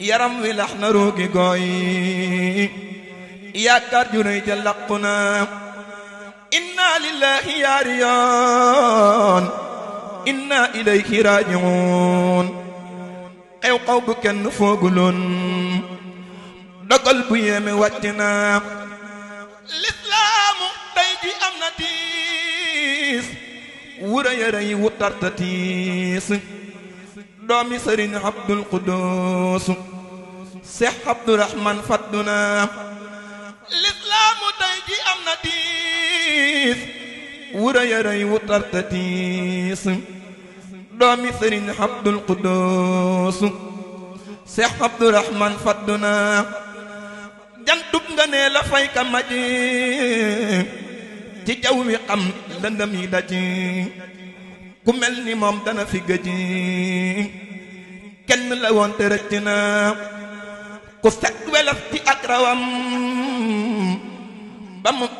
yaram wi lax na ruugi gooy yaakaar ju rëy ja làqu na inna lillahi yaari yoon inna ilayhi raaji'uun xew xaw bu kenn fooguloon dogal bu yéeme wàcc na lislaamu tey ji am na tiis wura yëre yi wu tarta tiis doomi sëriñ Abdul Quddus Seex Abdurahmaan fadduna lislaamu tey ji am na tiis wura yëre yi wu tarta tiis doomi sëriñ Abdul Quddus Seex Abdurahmaan fadduna jantub nga ne la fay ka maji ci jaw wi xam lëndëm yi daji ku mel ni moom dana fi gëji kenn la woon te rëcc na ku set welaf ci ak rawam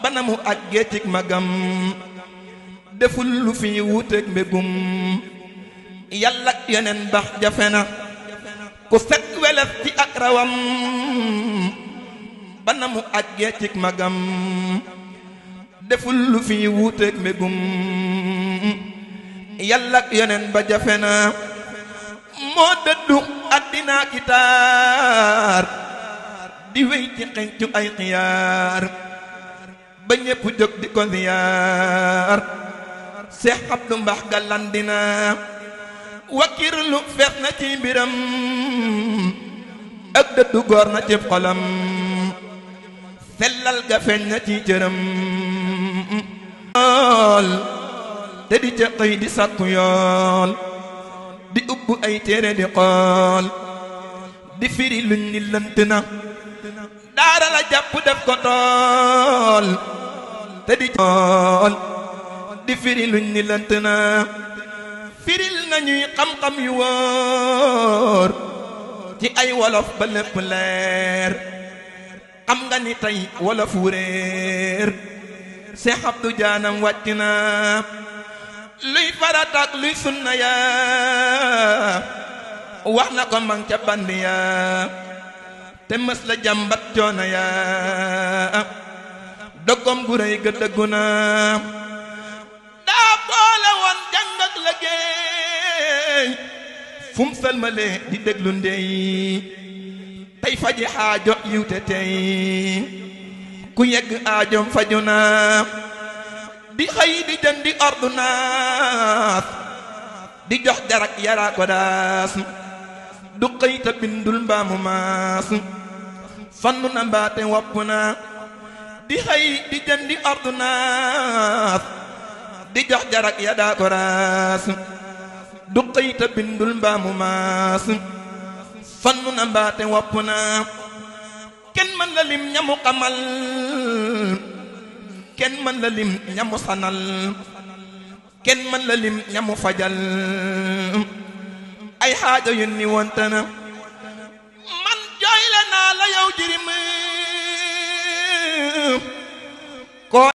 bana mu àggee ci magam deful lu fi wuuteeg mbégum yàlla ak yeneen bax jafe na ku set welaf ci ak rawam bana mu àggee ci magam deful lu fi wuuteeg mbégum yàlla ak yeneen ba jafe na moo dëddu àddina ki taar di wéy ci xencu ay xiyaar ba ñépp jóg di ko ziyaar Seex Abdu Mbax galandina wakirlu fees na ci mbiram ak dëddu góor na ci xolam sellal ga feeñ na ci cëram te di ca xëy di sàkku yool di ubbu ay téere di xool di firi luñ ni lënt na daara la jàpp def ko tool te di xool di firi luñ ni lënt na firil nañuy xam-xam yu wóor ci ay wolof ba lépp leer xam nga ni tey wolof wu réer Seex Abdu jaanam wàcc na luy farataak luy sunna yaa wax na ko mang ca band yaa te mës la jàmbat coono yaa doggom gu rëy ga dëggu na daa boole woon jàng ak liggéey fum salmalee di déglu ndey tey faji aajo yiwte tey ku yegg aajoom faju na di xëy di jëndi ordonnance di jox jarak yaraa ko daas du xëy ta bindul mbaamu maas fannu na mbaate wopp na di xëy di jëndi ordonnance di jox jarak yaraa ko daas du xëy ta bindul mbaamu maas fannu na mbaate wopp na kenn mën la lim ñamu xamal kenn mën la lim ñamu sanal kenn mën la lim ñamu fajal ay xaajo yu ni wonte na man jooy la naa la yow jirim